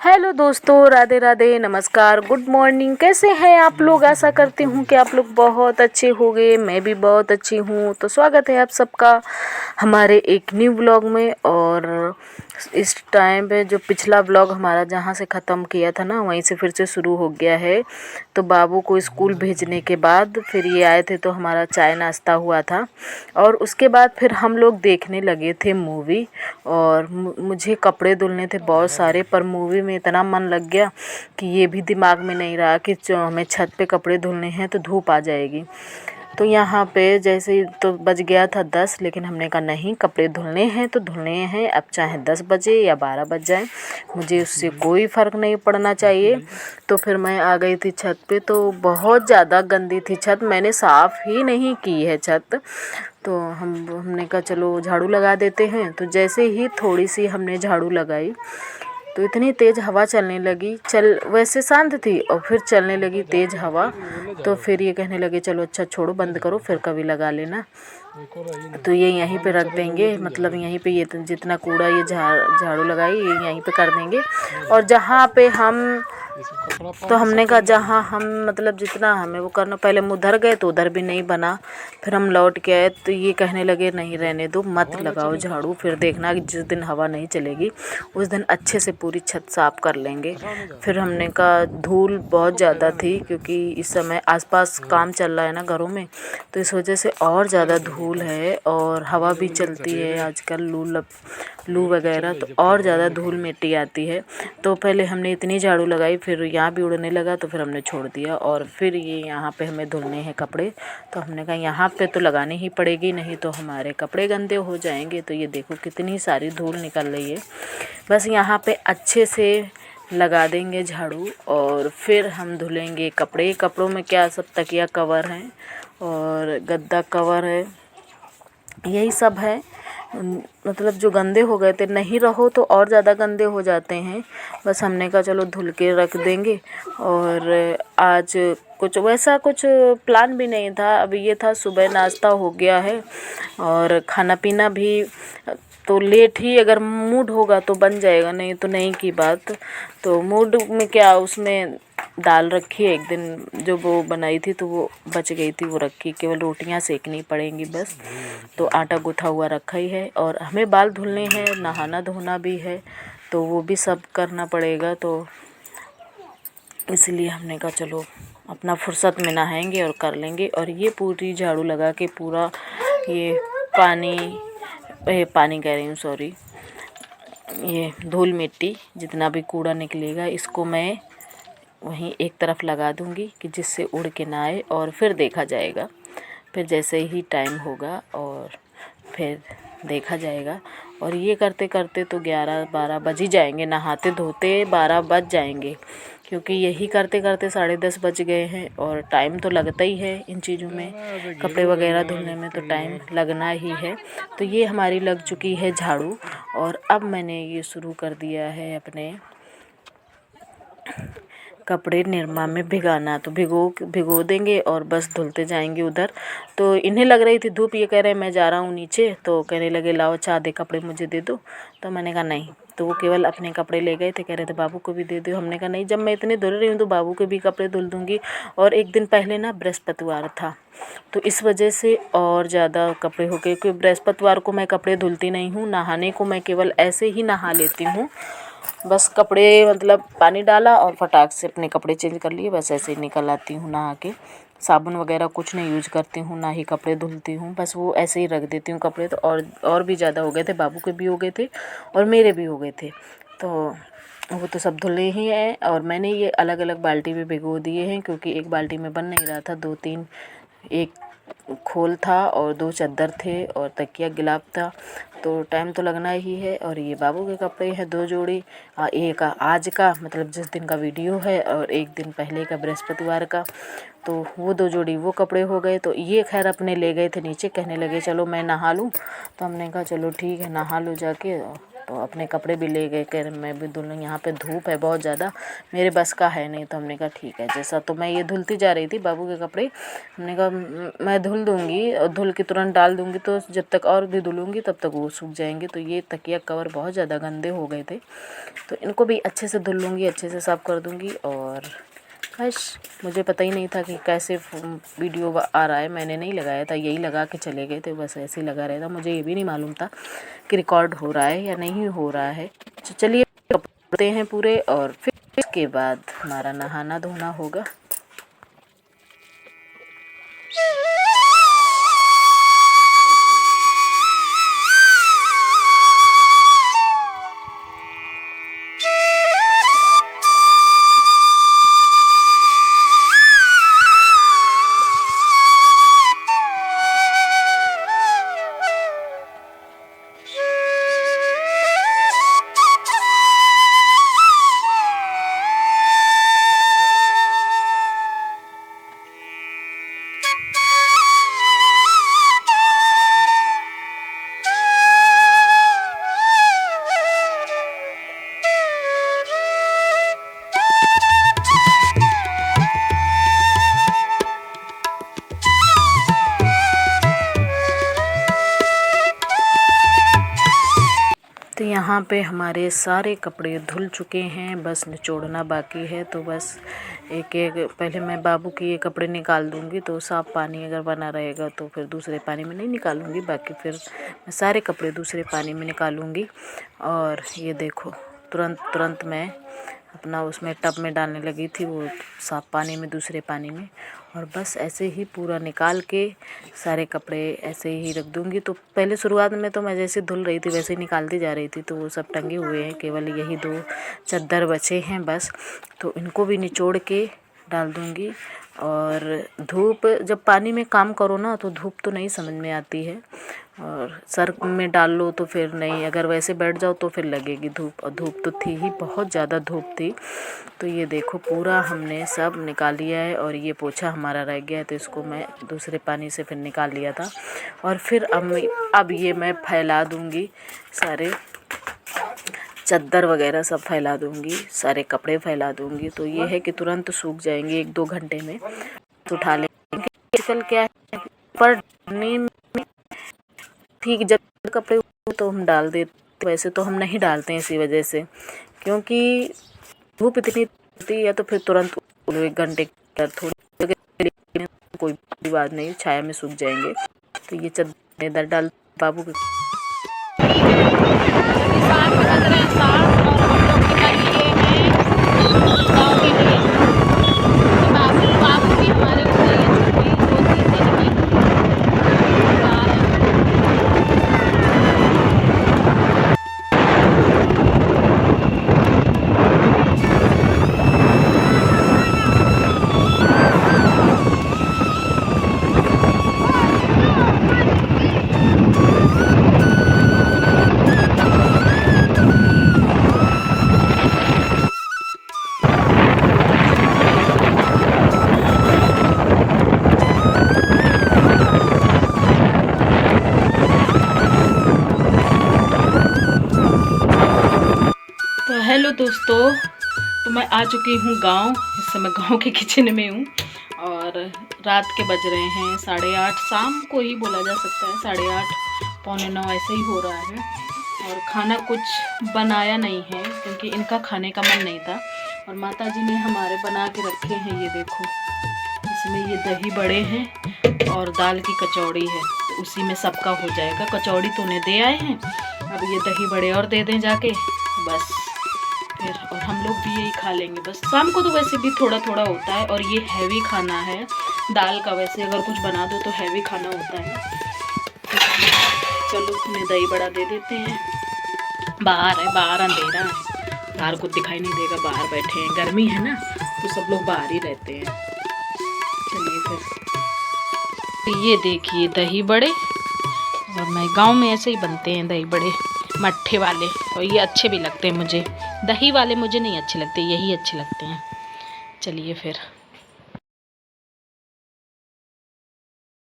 Hello दोस्तों, राधे राधे, नमस्कार, good morning. कैसे हैं आप लोग? आशा करती हूँ कि आप लोग बहुत अच्छे होंगे। मैं भी बहुत अच्छी हूँ। तो स्वागत है आप सबका हमारे एक न्यू ब्लॉग में। और इस टाइम पे जो पिछला ब्लॉग हमारा जहाँ से ख़त्म किया था ना, वहीं से फिर से शुरू हो गया है। तो बाबू को स्कूल भेजने के बाद फिर ये आए थे, तो हमारा चाय नाश्ता हुआ था और उसके बाद फिर हम लोग देखने लगे थे मूवी। और मुझे कपड़े धुलने थे बहुत सारे, पर मूवी में इतना मन लग गया कि ये भी दिमाग में नहीं रहा कि हमें छत पे कपड़े धुलने हैं तो धूप आ जाएगी। तो यहाँ पे जैसे ही तो बज गया था 10, लेकिन हमने कहा नहीं, कपड़े धुलने हैं तो धुलने हैं, अब चाहे 10 बजे या 12 बज जाए, मुझे उससे कोई फ़र्क नहीं पड़ना चाहिए। तो फिर मैं आ गई थी छत पे। तो बहुत ज़्यादा गंदी थी छत, मैंने साफ़ ही नहीं की है छत। तो हमने कहा चलो झाड़ू लगा देते हैं। तो जैसे ही थोड़ी सी हमने झाड़ू लगाई तो इतनी तेज़ हवा चलने लगी, वैसे शांत थी और फिर चलने लगी तेज़ हवा। तो फिर ये कहने लगे चलो अच्छा छोड़ो, बंद करो, फिर कभी लगा लेना। तो ये यहीं पे रख देंगे, मतलब यहीं पे ये जितना कूड़ा ये झाड़ू लगाई ये यहीं पे कर देंगे। और जहाँ पे हम तो हमने कहा जहाँ हम मतलब जितना हमें वो करना, पहले हम उधर गए तो उधर भी नहीं बना। फिर हम लौट के आए तो ये कहने लगे नहीं, रहने दो, मत लगाओ झाड़ू, फिर देखना कि जिस दिन हवा नहीं चलेगी उस दिन अच्छे से पूरी छत साफ कर लेंगे। फिर हमने कहा धूल बहुत ज़्यादा थी, क्योंकि इस समय आसपास काम चल रहा है ना घरों में, तो इस वजह से और ज़्यादा धूल है। और हवा भी चलती है आजकल, लू वगैरह, तो और ज़्यादा धूल मिट्टी आती है। तो पहले हमने इतनी झाड़ू लगाई, फिर यहाँ भी उड़ने लगा तो फिर हमने छोड़ दिया। और फिर ये यहाँ पे हमें धुलने हैं कपड़े, तो हमने कहा यहाँ पे तो लगानी ही पड़ेगी, नहीं तो हमारे कपड़े गंदे हो जाएंगे। तो ये देखो कितनी सारी धूल निकल रही है। बस यहाँ पे अच्छे से लगा देंगे झाड़ू और फिर हम धुलेंगे कपड़े। कपड़ों में क्या, सब तकिया कवर हैं और गद्दा कवर है, यही सब है। मतलब जो गंदे हो गए थे, नहीं रहो तो और ज़्यादा गंदे हो जाते हैं। बस हमने कहा चलो धुल के रख देंगे। और आज कुछ प्लान भी नहीं था। अभी ये था सुबह नाश्ता हो गया है और खाना पीना भी तो लेट ही, अगर मूड होगा तो बन जाएगा, नहीं तो नहीं की बात। तो मूड में क्या, उसमें दाल रखी है, एक दिन जो वो बनाई थी तो वो बच गई थी, वो रखी, केवल रोटियां सेकनी पड़ेंगी बस। तो आटा गूथा हुआ रखा ही है। और हमें बाल धुलने हैं, नहाना धोना भी है, तो वो भी सब करना पड़ेगा। तो इसलिए हमने कहा चलो अपना फुर्सत में नहाएंगे और कर लेंगे। और ये पूरी झाड़ू लगा के पूरा ये पानी कह रही हूँ, सॉरी, ये धूल मिट्टी जितना भी कूड़ा निकलेगा इसको मैं वहीं एक तरफ लगा दूंगी कि जिससे उड़ के ना आए, और फिर देखा जाएगा। फिर जैसे ही टाइम होगा और फिर देखा जाएगा। और ये करते करते तो 11-12 बज ही जाएंगे, नहाते धोते 12 बज जाएंगे, क्योंकि यही करते करते 10:30 बज गए हैं। और टाइम तो लगता ही है इन चीज़ों में, कपड़े वगैरह धुलने में तो टाइम लगना ही है। तो ये हमारी लग चुकी है झाड़ू। और अब मैंने ये शुरू कर दिया है अपने कपड़े निरमा में भिगाना। तो भिगो देंगे और बस धुलते जाएंगे उधर। तो इन्हें लग रही थी धूप, ये कह रहे हैं मैं जा रहा हूँ नीचे, तो कहने लगे लाओ अच्छा आधे कपड़े मुझे दे दो। तो मैंने कहा नहीं। तो वो केवल अपने कपड़े ले गए थे, कह रहे थे बाबू को भी दे दो। हमने कहा नहीं, जब मैं इतने धुल रही हूँ तो बाबू के भी कपड़े धुल दूँगी। और एक दिन पहले ना बृहस्पतिवार था, तो इस वजह से और ज़्यादा कपड़े हो गए, क्योंकि बृहस्पतिवार को मैं कपड़े धुलती नहीं हूँ। नहाने को मैं केवल ऐसे ही नहा लेती हूँ, बस कपड़े मतलब पानी डाला और फटाक से अपने कपड़े चेंज कर लिए, बस ऐसे ही निकल आती हूँ नहा के। साबुन वगैरह कुछ नहीं यूज करती हूँ, ना ही कपड़े धुलती हूँ, बस वो ऐसे ही रख देती हूँ कपड़े। तो और भी ज़्यादा हो गए थे, बाबू के भी हो गए थे और मेरे भी हो गए थे। तो वो तो सब धुले ही हैं। और मैंने ये अलग अलग बाल्टी में भिगो दिए हैं, क्योंकि एक बाल्टी में बन नहीं रहा था, 2-3, एक खोल था और 2 चादर थे और तकिया गिलाफ था, तो टाइम तो लगना ही है। और ये बाबू के कपड़े हैं 2 जोड़ी, एक आज का मतलब जिस दिन का वीडियो है, और एक दिन पहले का बृहस्पतिवार का। तो वो 2 जोड़ी वो कपड़े हो गए। तो ये खैर अपने ले गए थे नीचे, कहने लगे चलो मैं नहा लूँ। तो हमने कहा चलो ठीक है, नहा लो जाके, अपने कपड़े भी ले गए, कह रहे मैं भी धुल लूँ, यहाँ पे धूप है बहुत ज़्यादा, मेरे बस का है नहीं। तो हमने कहा ठीक है जैसा। तो मैं ये धुलती जा रही थी बाबू के कपड़े, हमने कहा मैं धुल दूँगी और धुल के तुरंत डाल दूँगी, तो जब तक और भी धुलूँगी तब तक वो सूख जाएंगे। तो ये तकिया कवर बहुत ज़्यादा गंदे हो गए थे, तो इनको भी अच्छे से धुल लूँगी, अच्छे से साफ़ कर दूँगी। और बस मुझे पता ही नहीं था कि कैसे वीडियो आ रहा है, मैंने नहीं लगाया था, यही लगा के चले गए थे, बस ऐसे ही लगा रहा था। मुझे ये भी नहीं मालूम था कि रिकॉर्ड हो रहा है या नहीं हो रहा है। तो चलिए कपड़े हैं पूरे, और फिर इसके बाद हमारा नहाना धोना होगा। तो यहाँ पे हमारे सारे कपड़े धुल चुके हैं, बस निचोड़ना बाकी है। तो बस एक एक पहले मैं बाबू के ये कपड़े निकाल दूँगी, तो साफ़ पानी अगर बना रहेगा तो फिर दूसरे पानी में नहीं निकालूँगी, बाकी फिर मैं सारे कपड़े दूसरे पानी में निकालूँगी। और ये देखो तुरंत मैं अपना उसमें टब में डालने लगी थी, वो साफ़ पानी में दूसरे पानी में। और बस ऐसे ही पूरा निकाल के सारे कपड़े ऐसे ही रख दूँगी। तो पहले शुरुआत में तो मैं जैसे धुल रही थी वैसे ही निकालती जा रही थी, तो वो सब टंगे हुए हैं, केवल यही 2 चद्दर बचे हैं बस। तो इनको भी निचोड़ के डाल दूँगी। और धूप जब पानी में काम करो ना तो धूप तो नहीं समझ में आती है, और सर में डाल लो तो फिर नहीं, अगर वैसे बैठ जाओ तो फिर लगेगी धूप। और धूप तो थी ही, बहुत ज़्यादा धूप थी। तो ये देखो पूरा हमने सब निकाल लिया है। और ये पोछा हमारा रह गया है, तो इसको मैं दूसरे पानी से फिर निकाल लिया था। और फिर अब ये मैं फैला दूँगी, सारे चद्दर वगैरह सब फैला दूँगी, सारे कपड़े फैला दूँगी। तो ये है कि तुरंत सूख जाएंगे 1-2 घंटे में, तो उठा लेंगे। आजकल क्या है पर में ठीक जब कपड़े तो हम डाल देते, वैसे तो हम नहीं डालते हैं इसी वजह से, क्योंकि धूप इतनी होती है। तो फिर तुरंत 1 घंटे थोड़ी कोई बात नहीं, छाया में सूख जाएंगे। तो ये चद्दर इधर डाल बाबू के हेलो दोस्तों, तो मैं आ चुकी हूँ गांव। इस समय गांव के किचन में हूँ और रात के बज रहे हैं 8:30, शाम को ही बोला जा सकता है, 8:30 पौने 9 ऐसे ही हो रहा है। और खाना कुछ बनाया नहीं है क्योंकि इनका खाने का मन नहीं था। और माता जी ने हमारे बना के रखे हैं, ये देखो, इसमें ये दही बड़े हैं और दाल की कचौड़ी है, तो उसी में सबका हो जाएगा। कचौड़ी तो उन्हें दे आए हैं, अब ये दही बड़े और दे दें जाके बस फिर, और हम लोग भी यही खा लेंगे बस। शाम को तो वैसे भी थोड़ा थोड़ा होता है, और ये हैवी खाना है दाल का। वैसे अगर कुछ बना दो तो हैवी खाना होता है। चलो उन्हें दही बड़ा दे देते हैं। बाहर है, बाहर अंधेरा है, बाहर कुछ दिखाई नहीं देगा, बाहर बैठे हैं, गर्मी है ना तो सब लोग बाहर ही रहते हैं। चलिए फिर, ये देखिए दही बड़े, और मैं गांव में ऐसे ही बनते हैं दही बड़े, मट्ठे वाले, और ये अच्छे भी लगते हैं मुझे। दही वाले मुझे नहीं अच्छे लगते, यही अच्छे लगते हैं। चलिए फिर